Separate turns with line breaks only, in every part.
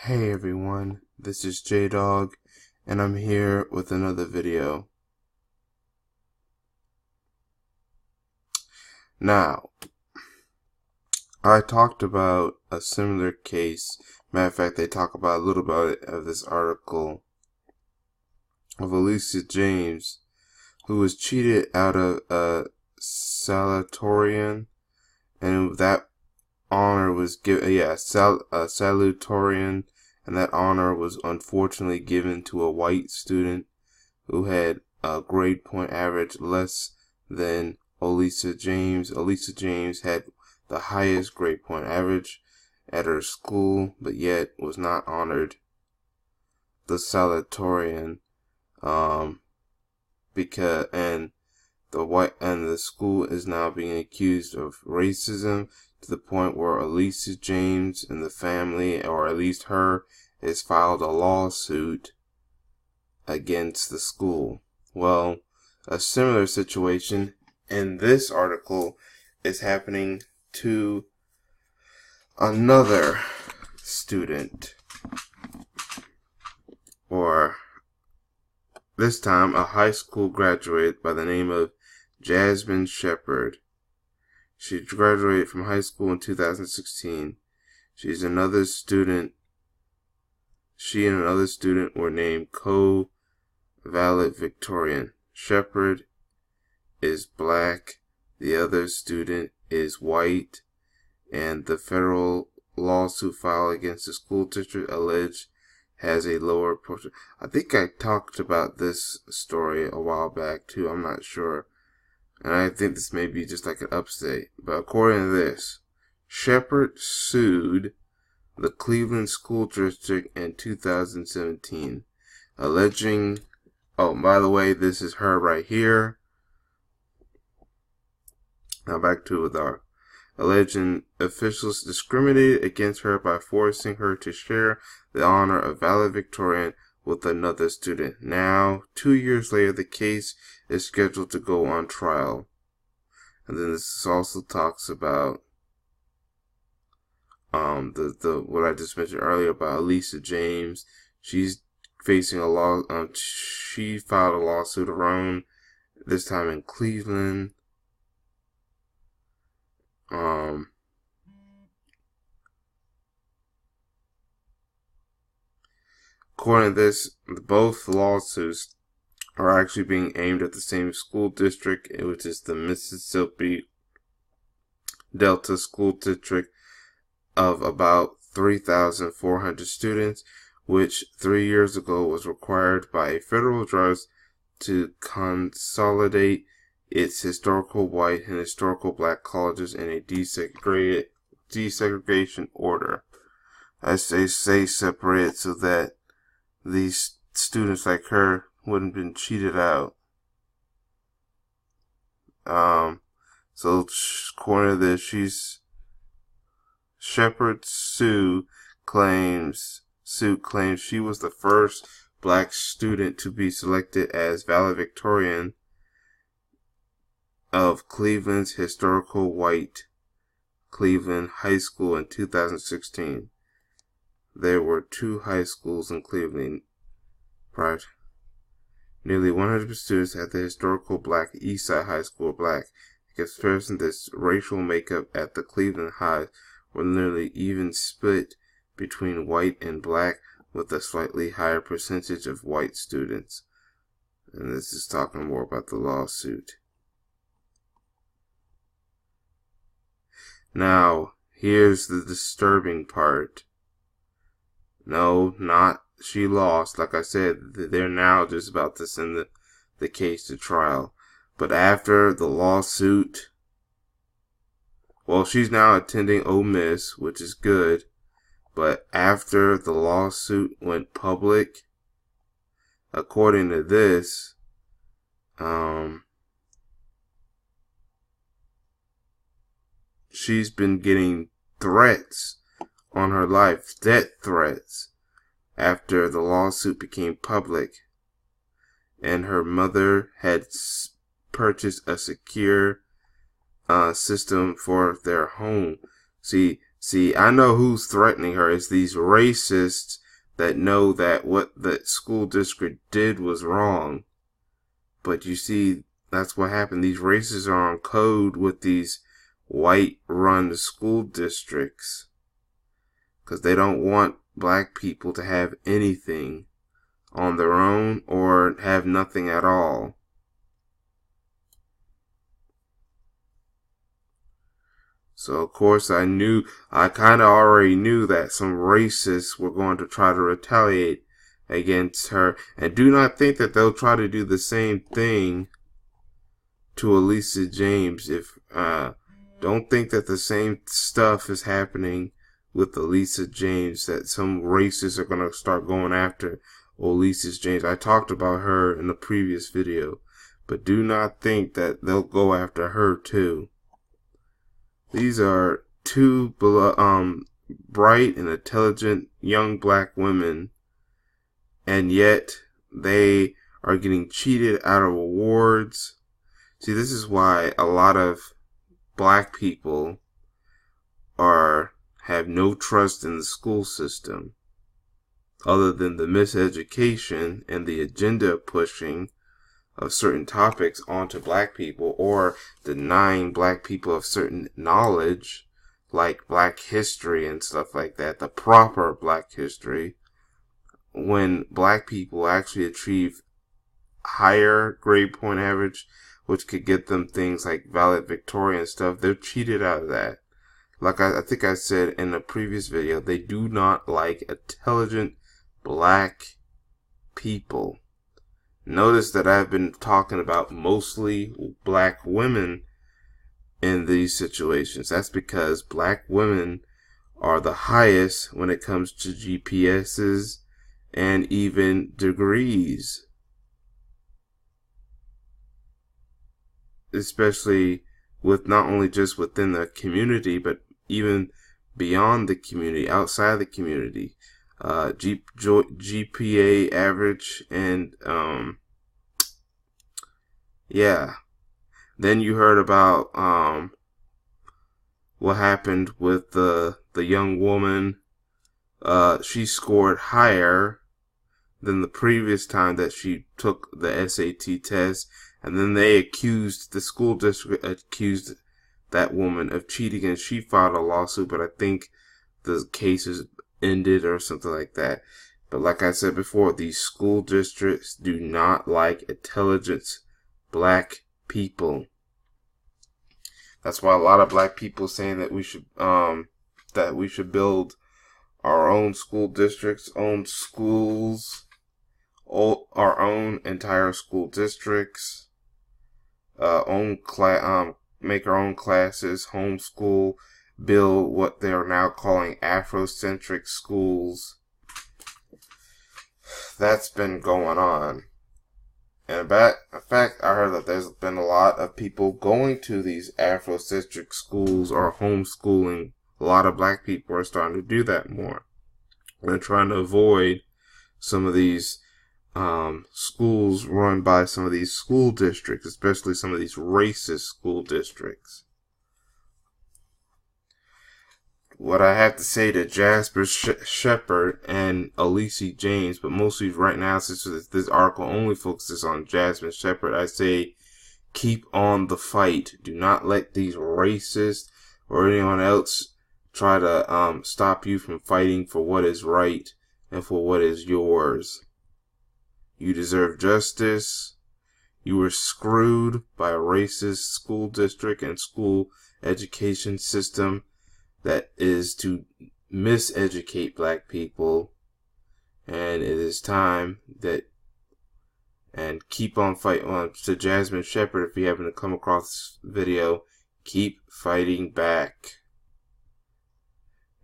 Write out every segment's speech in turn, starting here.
Hey everyone, this is J-Dog, and I'm here with another video. Now, I talked about a similar case. Matter of fact, they talk about a little bit of this article of Alicia James, who was cheated out of a salutatorian, and that honor was given, salutatorian, and that honor was unfortunately given to a white student who had a grade point average less than Alicia James. Alicia James had the highest grade point average at her school, but yet was not honored the salutatorian, because the school is now being accused of racism, to the point where Alicia James and the family, or at least her, has filed a lawsuit against the school. Well, a similar situation in this article is happening to another student, or this time a high school graduate by the name of Jasmine Shepard. She graduated from high school in 2016. She and another student were named co-valedictorian. Shepard is black, the other student is white, and the federal lawsuit filed against the school district alleged has a lower portion. I think I talked about this story a while back too, I'm not sure. And I think this may be just like an upstate. But according to this, Shepard sued the Cleveland School District in 2017, alleging, oh, by the way, this is her right here. Now back to with our alleging officials discriminated against her by forcing her to share the honor of valedictorian with another student. Now, 2 years later, the case is scheduled to go on trial. And then this also talks about what I just mentioned earlier about Alicia James. She's facing a law. She filed a lawsuit of her own, this time in Cleveland. According to this, both lawsuits are actually being aimed at the same school district, which is the Mississippi Delta School District of about 3,400 students, which 3 years ago was required by a federal judge to consolidate its historical white and historical black colleges in a desegregation order. I say separate so that these students like her wouldn't have been cheated out. So according to this, Shepard's suit claims she was the first black student to be selected as valedictorian of Cleveland's historical white Cleveland High School in 2016. There were 2 high schools in Cleveland prior. Nearly 100 students at the historical black Eastside High School black. In comparison, this racial makeup at the Cleveland High were nearly even split between white and black, with a slightly higher percentage of white students. And this is talking more about the lawsuit. Now, here's the disturbing part. No, not she lost. Like I said, they're now just about to send the case to trial. But after the lawsuit, well, she's now attending Ole Miss, which is good. But after the lawsuit went public, according to this, she's been getting threats on her life, death threats, after the lawsuit became public, and her mother had purchased a secure system for their home. See, See, I know who's threatening her. It's these racists that know that what the school district did was wrong. But you see, that's what happened. These racists are on code with these white-run school districts because they don't want black people to have anything on their own or have nothing at all. So, of course, I kind of already knew that some racists were going to try to retaliate against her. And do not think that they'll try to do the same thing to Elisa James. Don't think that the same stuff is happening with Elisa James, that some racists are going to start going after Elisa James. I talked about her in the previous video. But do not think that they'll go after her too. These are two bright and intelligent young black women, and yet they are getting cheated out of awards. See, this is why a lot of black people have no trust in the school system, other than the miseducation and the agenda pushing of certain topics onto black people, or denying black people of certain knowledge, like black history and stuff like that, the proper black history, when black people actually achieve higher grade point average, which could get them things like valedictorian stuff. They're cheated out of that. Like I think I said in a previous video, they do not like intelligent black people. Notice that I've been talking about mostly black women in these situations. That's because black women are the highest when it comes to GPSs and even degrees. Especially with not only just within the community, but even beyond the community, outside the community. GPA average and yeah. Then you heard about what happened with the young woman. She scored higher than the previous time that she took the SAT test, and then the school district accused that woman of cheating, and she filed a lawsuit, but I think the case is ended or something like that. But like I said before, these school districts do not like intelligent black people. That's why a lot of black people saying that we should build our own school districts, own schools, our own entire school districts, make our own classes, homeschool, build what they are now calling Afrocentric schools. That's been going on. And in fact, I heard that there's been a lot of people going to these Afrocentric schools or homeschooling. A lot of black people are starting to do that more. They're trying to avoid some of these schools run by some of these school districts, especially some of these racist school districts. What I have to say to Jasmine Shepard and Elisa James, but mostly right now, since this article only focuses on Jasmine Shepard, I say keep on the fight. Do not let these racists or anyone else try to stop you from fighting for what is right and for what is yours. You deserve justice. You were screwed by a racist school district and school education system that is to miseducate black people, and it is time and keep on fighting. To Jasmine Shepard, if you happen to come across this video, keep fighting back.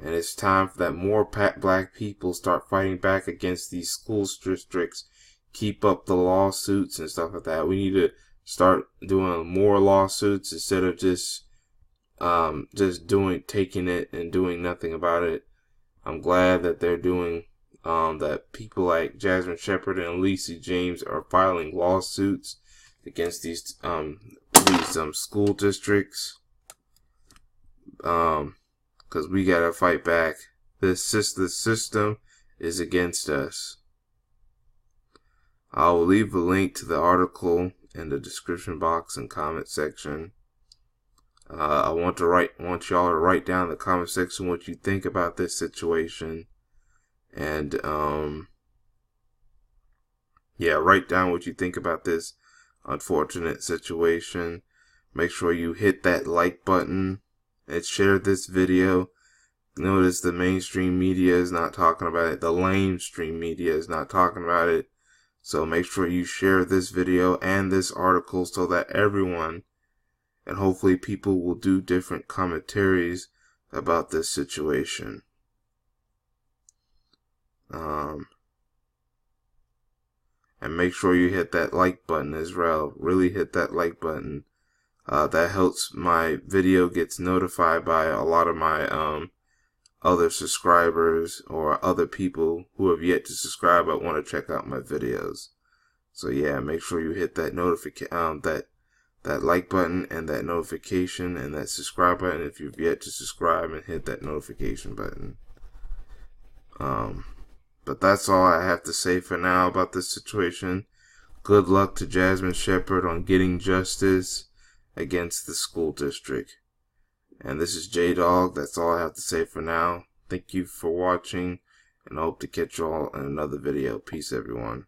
And it's time for that more black people start fighting back against these school districts. Keep up the lawsuits and stuff like that. We need to start doing more lawsuits instead of just taking it and doing nothing about it. I'm glad that they're doing that. People like Jasmine Shepard and Elisa James are filing lawsuits against these school districts, because because we gotta fight back. The system is against us. I will leave a link to the article in the description box and comment section. I want y'all to write down in the comment section what you think about this situation, and yeah, write down what you think about this unfortunate situation. Make sure you hit that like button and share this video. Notice the mainstream media is not talking about it. The lamestream media is not talking about it. So make sure you share this video and this article so that everyone, and hopefully people, will do different commentaries about this situation. And make sure you hit that like button as well. Really hit that like button. That helps my video gets notified by a lot of my other subscribers or other people who have yet to subscribe but want to check out my videos. So yeah, make sure you hit that that like button and that notification and that subscribe button if you've yet to subscribe, and hit that notification button. But that's all I have to say for now about this situation. Good luck to Jasmine Shepard on getting justice against the school district. And this is J-Dog. That's all I have to say for now. Thank you for watching, and I hope to catch you all in another video. Peace, everyone.